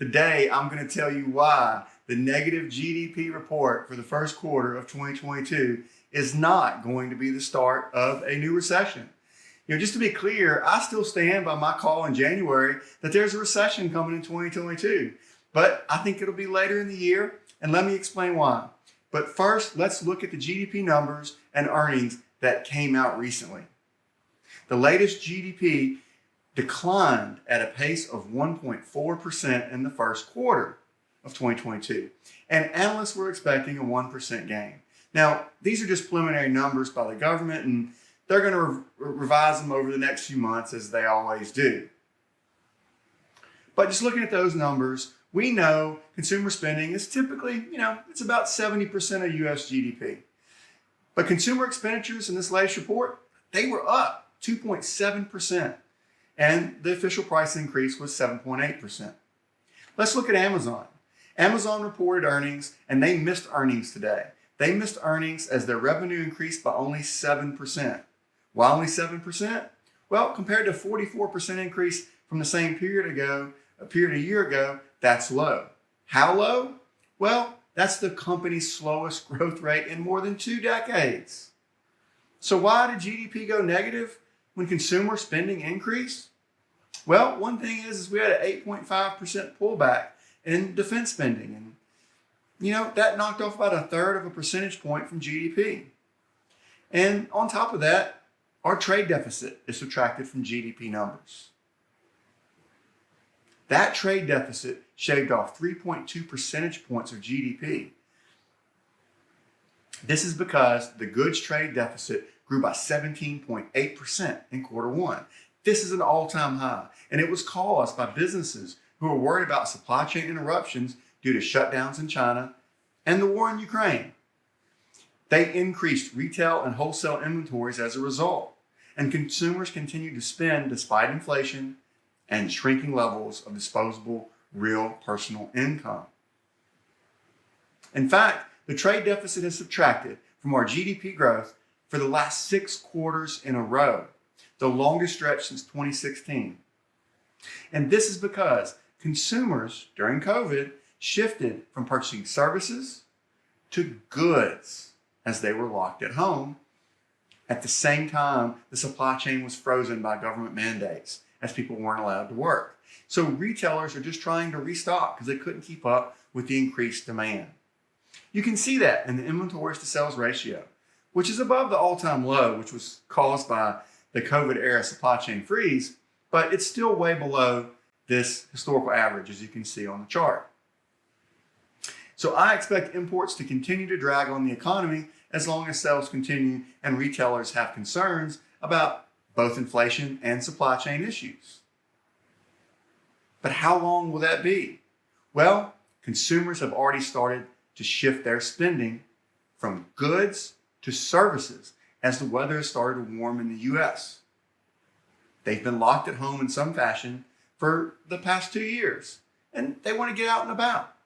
Today, I'm going to tell you why the negative GDP report for the first quarter of 2022 is not going to be the start of a new recession. Just to be clear, I still stand by my call in January that there's a recession coming in 2022, but I think it'll be later in the year, and let me explain why. But first, let's look at the GDP numbers and earnings that came out recently. The latest GDP declined at a pace of 1.4% in the first quarter of 2022, and analysts were expecting a 1% gain. Now, these are just preliminary numbers by the government, and they're going to revise them over the next few months as they always do. But just looking at those numbers, we know consumer spending is typically, it's about 70% of US GDP. But consumer expenditures in this latest report, they were up 2.7%. And the official price increase was 7.8%. Let's look at Amazon. Amazon reported earnings, and they missed earnings today. They missed earnings as their revenue increased by only 7%. Why only 7%? Well, compared to a 44% increase from the same period a year ago, that's low. How low? Well, that's the company's slowest growth rate in more than 2 decades. So why did GDP go negative when consumer spending increased? Well, one thing is we had an 8.5% pullback in defense spending. And, that knocked off about 1/3 of a percentage point from GDP. And on top of that, our trade deficit is subtracted from GDP numbers. That trade deficit shaved off 3.2 percentage points of GDP. This is because the goods trade deficit grew by 17.8% in quarter one. This is an all-time high, and it was caused by businesses who were worried about supply chain interruptions due to shutdowns in China and the war in Ukraine. They increased retail and wholesale inventories as a result, and consumers continued to spend despite inflation and shrinking levels of disposable real personal income. In fact, the trade deficit is subtracted from our GDP growth for the last 6 quarters in a row, the longest stretch since 2016. And this is because consumers during COVID shifted from purchasing services to goods as they were locked at home. At the same time, the supply chain was frozen by government mandates as people weren't allowed to work. So retailers are just trying to restock because they couldn't keep up with the increased demand. You can see that in the inventories to sales ratio, which is above the all-time low, which was caused by the COVID-era supply chain freeze, but it's still way below this historical average, as you can see on the chart. So I expect imports to continue to drag on the economy as long as sales continue and retailers have concerns about both inflation and supply chain issues. But how long will that be? Well, consumers have already started to shift their spending from goods to services as the weather has started to warm in the US. They've been locked at home in some fashion for the past 2 years, and they want to get out and about.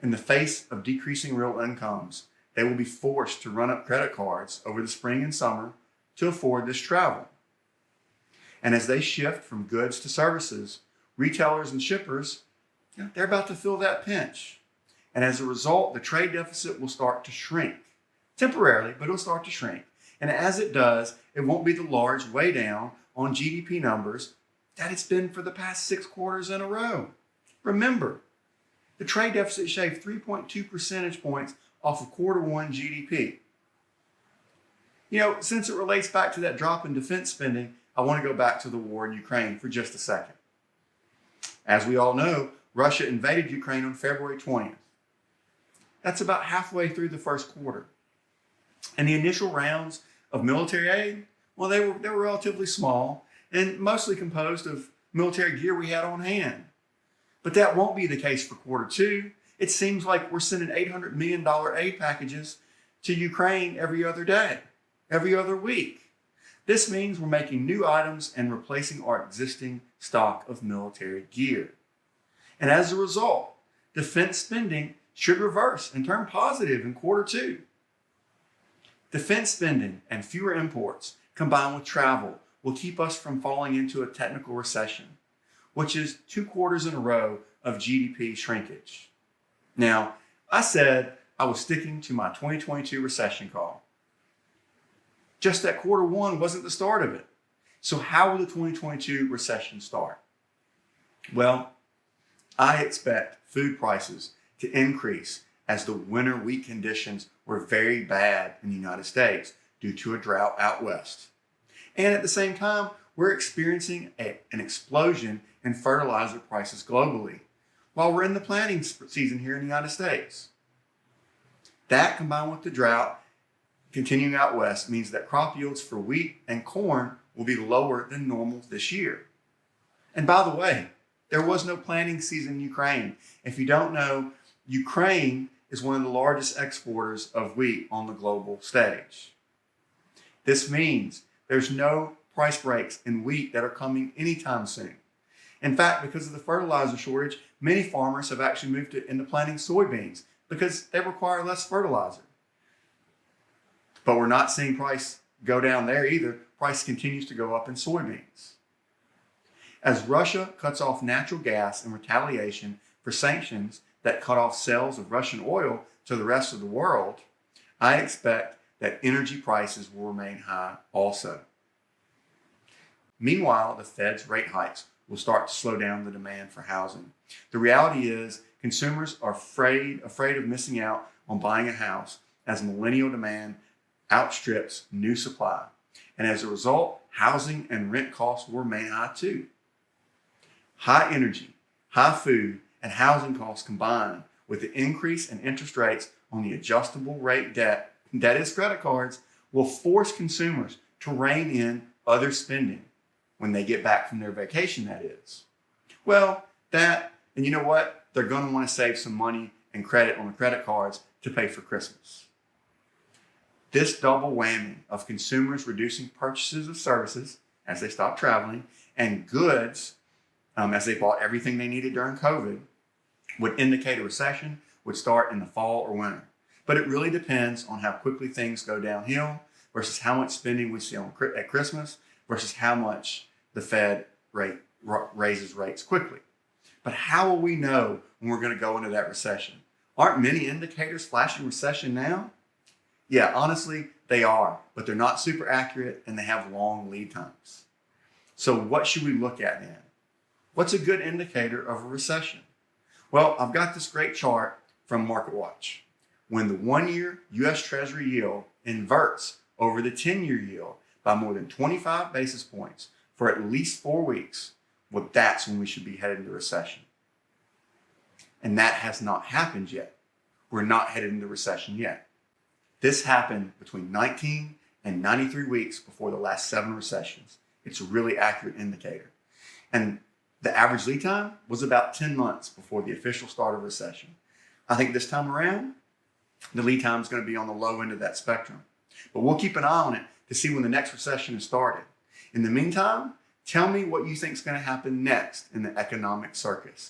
In the face of decreasing real incomes, they will be forced to run up credit cards over the spring and summer to afford this travel. And as they shift from goods to services, retailers and shippers, they're about to feel that pinch. And as a result, the trade deficit will start to shrink. Temporarily, but it'll start to shrink. And as it does, it won't be the large weigh down on GDP numbers that it's been for the past 6 quarters in a row. Remember, the trade deficit shaved 3.2 percentage points off of quarter one GDP. Since it relates back to that drop in defense spending, I want to go back to the war in Ukraine for just a second. As we all know, Russia invaded Ukraine on February 20th. That's about halfway through the first quarter. And the initial rounds of military aid, well, they were relatively small and mostly composed of military gear we had on hand. But that won't be the case for quarter two. It seems like we're sending $800 million aid packages to Ukraine every other day, every other week. This means we're making new items and replacing our existing stock of military gear. And as a result, defense spending should reverse and turn positive in quarter two. Defense spending and fewer imports combined with travel will keep us from falling into a technical recession. which is 2 quarters in a row of GDP shrinkage. Now, I said I was sticking to my 2022 recession call. Just that quarter one wasn't the start of it. So how will the 2022 recession start? Well, I expect food prices to increase as the winter wheat conditions were very bad in the United States due to a drought out west. And at the same time, we're experiencing an explosion in fertilizer prices globally while we're in the planting season here in the United States. That, combined with the drought continuing out west, means that crop yields for wheat and corn will be lower than normal this year. And by the way, there was no planting season in Ukraine. If you don't know, Ukraine is one of the largest exporters of wheat on the global stage. This means there's no price breaks in wheat that are coming anytime soon. In fact, because of the fertilizer shortage, many farmers have actually moved into planting soybeans because they require less fertilizer. But we're not seeing price go down there either. Price continues to go up in soybeans. As Russia cuts off natural gas in retaliation for sanctions that cut off sales of Russian oil to the rest of the world, I expect that energy prices will remain high also. Meanwhile, the Fed's rate hikes will start to slow down the demand for housing. The reality is consumers are afraid of missing out on buying a house as millennial demand outstrips new supply. And as a result, housing and rent costs will remain high too. High energy, high food, and housing costs combined with the increase in interest rates on the adjustable rate debt, that is credit cards, will force consumers to rein in other spending when they get back from their vacation, that is. Well, and you know what? They're going to want to save some money and credit on the credit cards to pay for Christmas. This double whammy of consumers reducing purchases of services as they stop traveling and goods as they bought everything they needed during COVID would indicate a recession would start in the fall or winter. But it really depends on how quickly things go downhill versus how much spending we see at Christmas versus how much the Fed raises rates quickly. But how will we know when we're going to go into that recession? Aren't many indicators flashing recession now? Yeah, honestly, they are, but they're not super accurate and they have long lead times. So what should we look at then? What's a good indicator of a recession? Well, I've got this great chart from MarketWatch. When the 1-year U.S. Treasury yield inverts over the 10-year yield by more than 25 basis points for at least 4 weeks, well, that's when we should be headed into recession. And that has not happened yet. We're not headed into recession yet. This happened between 19 and 93 weeks before the last 7 recessions. It's a really accurate indicator. And the average lead time was about 10 months before the official start of recession. I think this time around, the lead time is going to be on the low end of that spectrum. But we'll keep an eye on it to see when the next recession is started. In the meantime, tell me what you think is going to happen next in the economic circus.